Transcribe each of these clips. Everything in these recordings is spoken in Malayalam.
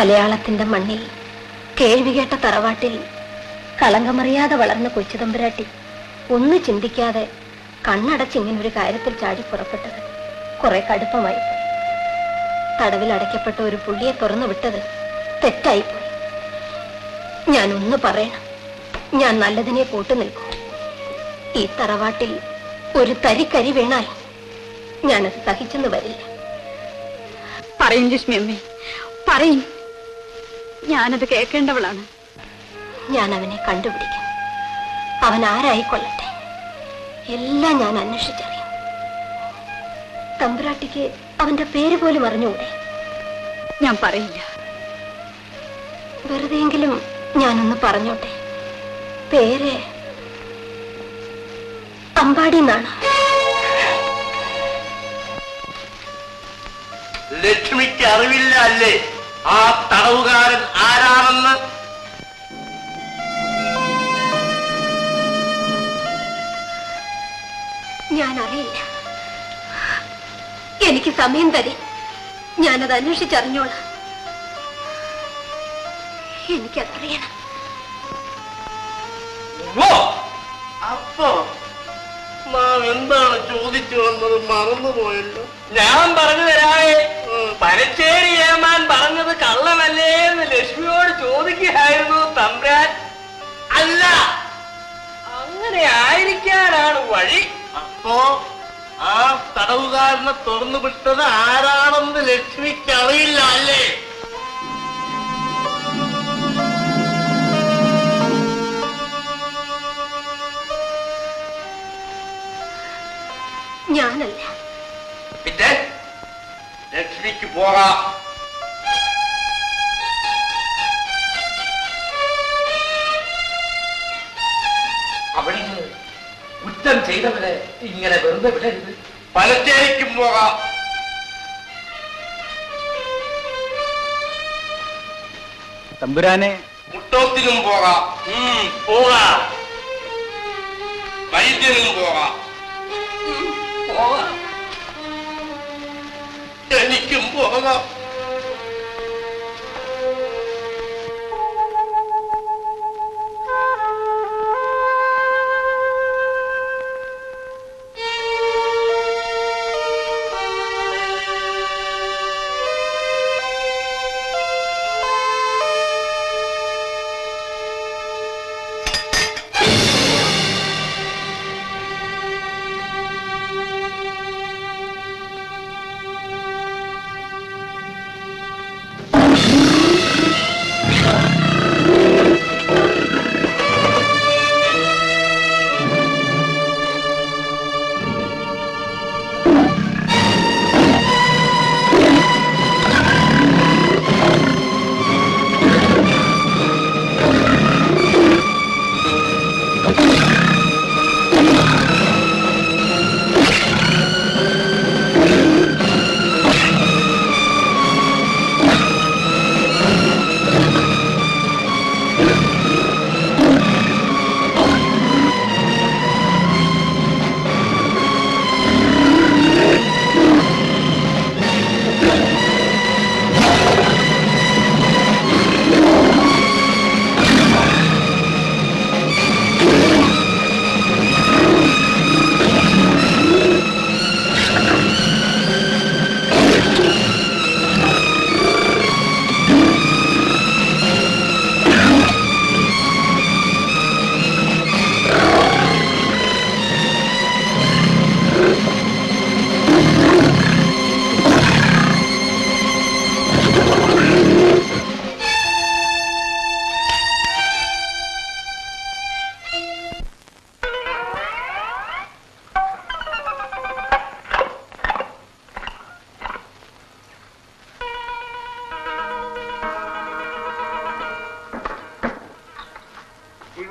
മലയാളത്തിന്റെ മണ്ണിൽ കേൾവി കേട്ട തറവാട്ടിൽ കളങ്കമറിയാതെ വളർന്ന കൊച്ചുതമ്പുരാട്ടി ഒന്ന് ചിന്തിക്കാതെ കണ്ണടച്ചിങ്ങനൊരു കാര്യത്തിൽ ചാടി പുറപ്പെട്ടത് കുറെ കടുപ്പമായിപ്പോയി. തടവിൽ അടയ്ക്കപ്പെട്ട ഒരു പുള്ളിയെ തുറന്നു വിട്ടത് തെറ്റായിപ്പോയി. ഞാനൊന്ന് പറയണം, ഞാൻ നല്ലതിനെ കൂട്ടു നിൽക്കും. ഈ തറവാട്ടിൽ ഒരു തരിക്കരി വീണാൽ ഞാനത് സഹിച്ചെന്ന് വരില്ല. പറയും ലക്ഷ്മി അമ്മേ, പറയും. ഞാനത് കേൾക്കേണ്ടവളാണ്. ഞാൻ അവനെ കണ്ടുപിടിക്കും. അവൻ ആരായിക്കൊള്ളട്ടെ, എല്ലാം ഞാൻ അന്വേഷിച്ചറിയും. തമ്പുരാട്ടിക്ക് അവന്റെ പേര് പോലും അറിഞ്ഞുകൂടെ? ഞാൻ പറയില്ല. വെറുതെയെങ്കിലും ഞാനൊന്ന് പറഞ്ഞോട്ടെ. പേര് അമ്പാടി എന്നാണ്. ലക്ഷ്മിക്ക് അറിവില്ല അല്ലേ ആ തടവുകാരൻ ആരാണെന്ന്? ഞാൻ അറിയില്ല. എനിക്ക് സമയം തരി, ഞാനത് അന്വേഷിച്ചറിഞ്ഞോളാം. എനിക്കതറിയണം. അപ്പോ നാം എന്താണ് ചോദിച്ചു വന്നത് മറന്നുപോയല്ലോ. ഞാൻ പറഞ്ഞു തരാവേ. പനച്ചേരി ഏമാൻ പറഞ്ഞത് കള്ളമല്ലേ എന്ന് ലക്ഷ്മിയോട് ചോദിക്കുകയായിരുന്നു തമ്പ്രാൻ. അല്ല, അങ്ങനെ ആയിരിക്കാനാണ് വഴി. അപ്പോ ആ തടവുകാരനെ തുറന്നു വിട്ടത് ആരാണെന്ന് ലക്ഷ്മിക്ക് അറിയില്ല അല്ലേ? ഞാനല്ല. പിന്നെ ലക്ഷ്മിക്ക് പോകാം. അവിടുന്ന് കുറ്റം ചെയ്തവരെ ഇങ്ങനെ വെറുതെ വിടരുത്. പലച്ചേരിക്കും പോകാം. തമ്പുരാനെ, മുട്ടോത്തിനും പോകാം. പോകാം. വൈദ്യനും പോകാം. എനിക്കും പോകാം.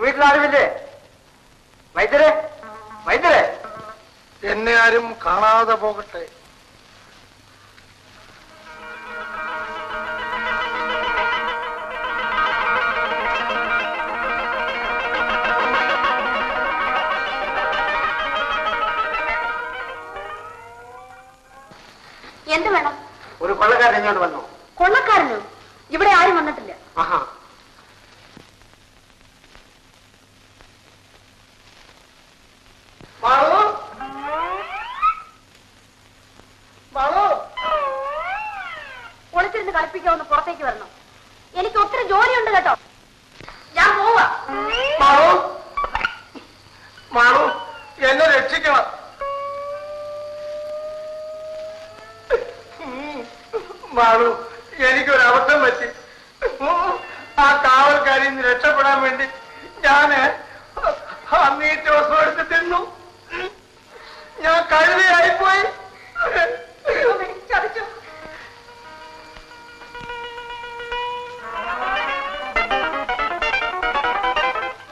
വീട്ടിലാരുമില്ലേ? വൈദ്യരെ, വൈദ്യരെ, എന്നെ ആരും കാണാതെ പോകട്ടെ. എന്ത് വേണം? ഒരു കൊള്ളക്കാരൻ ഇങ്ങോട്ട് വന്നു. കൊള്ളക്കാരനോ? ഇവിടെ ആരും വന്നിട്ടില്ല. ആഹാ. മാളു, മാളു, ഒളിച്ചിരുന്ന് കളിപ്പിക്കാവുന്ന പുറത്തേക്ക് വരണം. എനിക്ക് ഒത്തിരി ജോലിയുണ്ട് കേട്ടോ. ഞാൻ പോവാ. മാളു, മാളു, എന്നെ രക്ഷിക്കണം. മാളു, എനിക്കൊരബദ്ധം പറ്റി. ആ കാവൽക്കാരിൽ നിന്ന് രക്ഷപ്പെടാൻ വേണ്ടി ഞാന് മീറ്റ് ദിവസം എടുത്ത് തിന്നു. ഞാൻ കഴുതയായിപ്പോയി. ചതിച്ചു.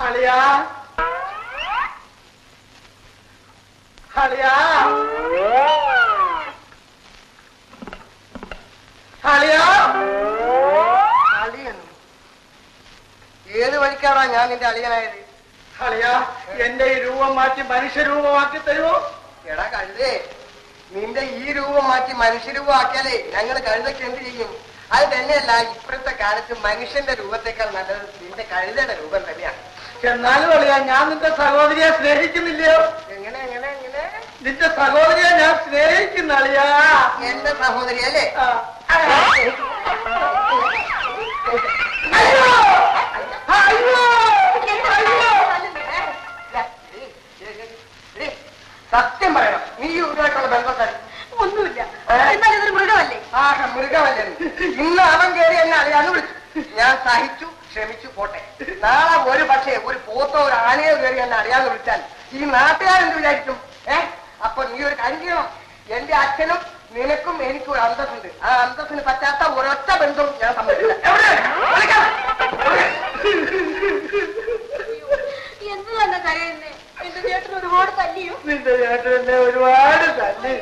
അളിയാ, അളിയാ, അളിയാ, അളിയൻ ഏത് വഴിക്കാണോ ഞാൻ നിന്റെ അളിയനായത്? അളിയാ, എന്റെ ഈ രൂപം മാറ്റി മനുഷ്യരൂപമാക്കി തരുമോ? എടാ കഴുതേ, നിന്റെ ഈ രൂപം മാറ്റി മനുഷ്യരൂപം ആക്കിയാലേ ഞങ്ങൾ കഴുതയ്ക്ക് എന്ത് ചെയ്യും? അത് തന്നെയല്ല, ഇപ്പോഴത്തെ കാലത്ത് മനുഷ്യന്റെ രൂപത്തെക്കാൾ നല്ലത് നിന്റെ കഴുതയുടെ രൂപം തന്നെയാണ്. എന്നാലും അളിയാ, ഞാൻ നിന്റെ സഹോദരിയെ സ്നേഹിക്കുന്നില്ലയോ? എങ്ങനെ എങ്ങനെ എങ്ങനെ? നിന്റെ സഹോദരിയെ ഞാൻ സ്നേഹിക്കുന്ന അളിയാ. എന്റെ സഹോദരി അല്ലേ? സത്യം പറയണം, നീ ഇവരുമായിട്ടുള്ള ബന്ധത്തിൽ ഒന്നുമില്ല. എന്നാൽ ഇതൊരു മൃഗമല്ലേ? മൃഗമല്ലേ? ഇന്ന് അവൻ കയറി എന്നെ അളിയാന്ന് വിളിച്ചു. ഞാൻ സഹിച്ചു, ക്ഷമിച്ചു, പോട്ടെ. നാളെ ഒരു പക്ഷേ ഒരു പോത്തോ ഒരു ആനയോ കയറി എന്നെ അറിയാന്ന് വിളിച്ചാൽ ഈ നാട്ടുകാരെന്ത് വിചാരിക്കും? അപ്പൊ നീ ഒരു കാര്യം ചെയ്യണം. എന്റെ അച്ഛനും നിനക്കും എനിക്കും ഒരു അന്തസ്സുണ്ട്. ആ അന്തസ്സിന് പറ്റാത്ത ഒരൊറ്റ ബന്ധവും ഞാൻ സമ്മതിക്കില്ല. എന്ത് തന്നെ കരയുന്നേ? എന്റെ ചേട്ടൻ ഒരുപാട് തല്ലിയോ? നിന്റെ ചേട്ടൻ എന്നെ ഒരുപാട് തല്ലി.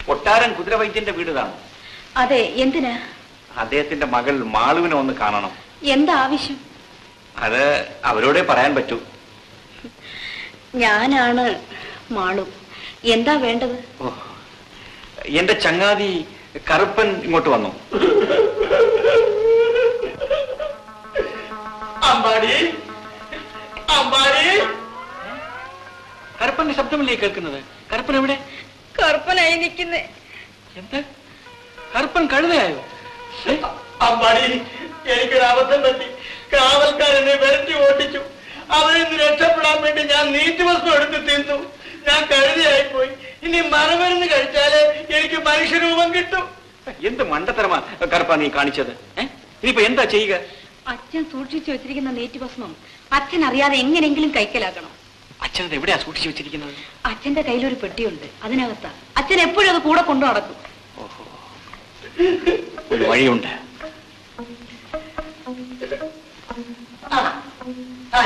കൊട്ടാരൻ കുതിരവൈദ്യന്റെ വീട് കാണും. അതെ, എന്തിനാ? അദ്ദേഹത്തിന്റെ മകൾ മാളുവിനെ ഒന്ന് കാണണം. എന്താ ആവശ്യം? അത് അവരോടേ പറയാൻ പറ്റൂ. ഞാനാണ് മാളു. എന്താ വേണ്ടത്? എന്റെ ചങ്ങാതി കറുപ്പൻ ഇങ്ങോട്ട് വന്നു. അമ്പാടി, അമ്പാടി. കറുപ്പന്റെ ശബ്ദമല്ലേ കേൾക്കുന്നത്? കറുപ്പൻ എവിടെ? കറുപ്പനായി നിൽക്കുന്നേ. എന്താ? കറുപ്പൻ കഴുതയായോ? അമ്പാടി, എനിക്കൊരു അബദ്ധം പറ്റി. കാവൽക്കാരനെ വിരട്ടി ഓട്ടിച്ചു. അവരിൽ നിന്ന് രക്ഷപ്പെടാൻ വേണ്ടി ഞാൻ നീറ്റുവസ്തു എടുത്ത് തിന്നു. ഞാൻ കഴുതയായിപ്പോയി. ഇനി മരമരുന്ന് കഴിച്ചാലേ എനിക്ക് മനുഷ്യരൂപം കിട്ടും. എന്ത് മണ്ടത്തരമാ കറുപ്പ നീ കാണിച്ചത്? ഇനിയിപ്പോ എന്താ ചെയ്യുക? അച്ഛൻ സൂക്ഷിച്ചു വെച്ചിരിക്കുന്ന നീറ്റുഭസ്മം അച്ഛൻ അറിയാതെ എങ്ങനെയെങ്കിലും കൈക്കലാക്കണം. അച്ഛനത് എവിടെയാ സൂക്ഷിച്ചു വെച്ചിരിക്കുന്നത്? അച്ഛന്റെ കയ്യിലൊരു പെട്ടിയുണ്ട്, അതിനകത്താ. അച്ഛൻ എപ്പോഴും അത് കൂടെ കൊണ്ടു നടക്കും. ഓഹോ, ഒരു വഴിയുണ്ട്.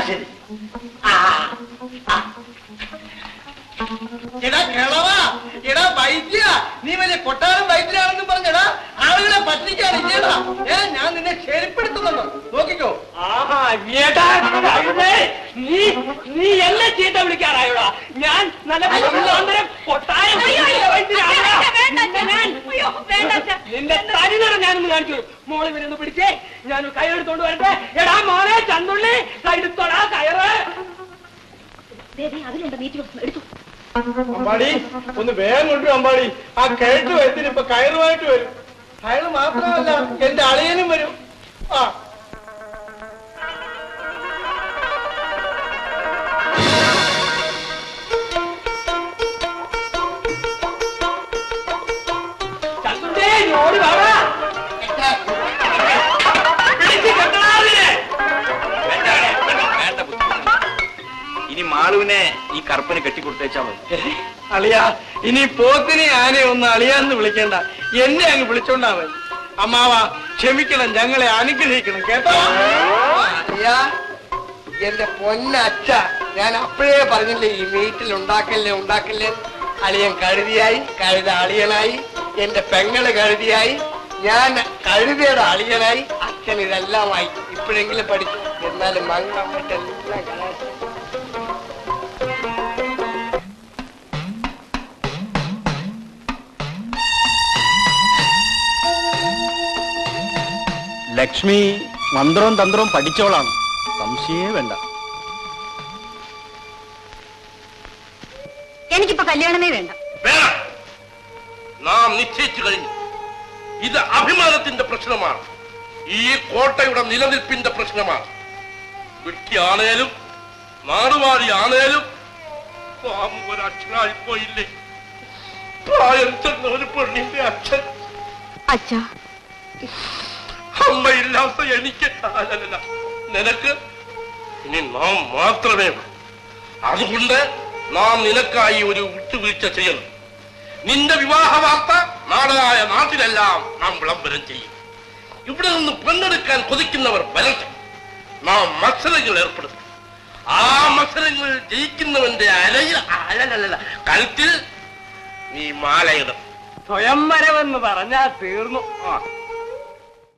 ശരി. എടാ കിളവാ, എടാ വൈദ്യ, നീ വലിയ കൊട്ടാരം വൈദ്യരാണെന്നും പറഞ്ഞടാ ആളുകളെ പറ്റിക്കാണില്ലേടാ. ഞാൻ നിന്നെ ക്ഷേരിപ്പെടുത്തുന്നുണ്ടോ? നോക്കിക്കോ. നീ എന്നെ ചീത്ത വിളിക്കാറായോടാ? ഞാൻ നല്ല നിന്റെ തനിനിറ ഞാനൊന്ന് കാണിച്ചു. മോളെ വരുന്ന് പിടിച്ചേ, ഞാൻ കയറെടുത്തോണ്ട് വരട്ടെ. എടാ മോനെ ചന്തുള്ളി, കയ്യെടുത്തോടാ കയറ്. അതിലുണ്ട് നീറ്റുഭസ്മം, എടുത്തു. അമ്പാടി, ഒന്ന് വേഗം കൊണ്ടുവരും അമ്പാടി. ആ കേട്ട് വയത്തിന് ഇപ്പൊ കയറുമായിട്ട് വരും. അയാള് മാത്രമല്ല, എന്റെ അളിയനും വരും. ആ ഇനി മാളുവിനെ ഈ കറുപ്പന് കെട്ടിക്കൊടുത്തേച്ചാ മതി. അളിയാ, ഇനി പോത്തിനെ ആനെ ഒന്ന് അളിയാന്ന് വിളിക്കണ്ട, എന്നെ അങ്ങ് വിളിച്ചോണ്ടാ മതി. അമ്മാവാ ക്ഷമിക്കണം, ഞങ്ങളെ അനുഗ്രഹിക്കണം കേട്ടോ. എന്റെ പൊന്നച്ഛ, ഞാൻ അപ്പോഴേ പറഞ്ഞില്ലേ ഈ വീട്ടിൽ ഉണ്ടാക്കല്ലേ. അളിയൻ കഴുതിയായി, കഴുത അളിയനായി, എന്റെ പെങ്ങള് കഴുതിയായി, ഞാൻ കഴുതയുടെ അളിയനായി. അച്ഛൻ ഇതെല്ലാമായി. ഇപ്പോഴെങ്കിലും പഠിച്ചു. എന്നാലും മംഗളമായിട്ടെല്ലാം കളയാം. ലക്ഷ്മി മന്ത്രവും തന്ത്രവും പഠിച്ചോളാണ്, സംശയമേ വേണ്ട. എനിക്കിപ്പോ കല്യാണമേ വേണ്ട. വേണം. നാം നിശ്ചയിച്ചു കഴിഞ്ഞു. ഇത് അഭിമാനത്തിന്റെ പ്രശ്നമാണ്. ഈ കോട്ടയുടെ നിലനിൽപ്പിന്റെ പ്രശ്നമാണ്. വിട്ടിയാണേലും നാടുവാഴിയാണേലും നാം ഒരക്ഷനായി പോയില്ലേ. പ്രായം ചെന്ന ഒരു പെണ്ണിന്റെ അച്ഛൻ. അച്ഛാ, അമ്മയില്ലാത്ത എനിക്ക് അല്ലല്ല നിനക്ക് ഇനി നാം മാത്രമേ ഉള്ളൂ. അതുകൊണ്ട് നാം നിനക്കായി ഒരു വിട്ടുവീഴ്ച ചെയ്യണം. നിന്റെ വിവാഹ വാർത്ത നാടായ നാട്ടിലെല്ലാം നാം വിളംബരം ചെയ്യും. ഇവിടെ നിന്ന് പെണ്ണെടുക്കാൻ കൊതിക്കുന്നവർ വരട്ടെ. നാം മത്സരങ്ങൾ ഏർപ്പെടുത്തും. ആ മത്സരങ്ങൾ ജയിക്കുന്നവന്റെ അലല്ല കഴുത്തിൽ നീ മാലയിടും. സ്വയംവരമെന്ന് പറഞ്ഞാൽ തീർന്നു.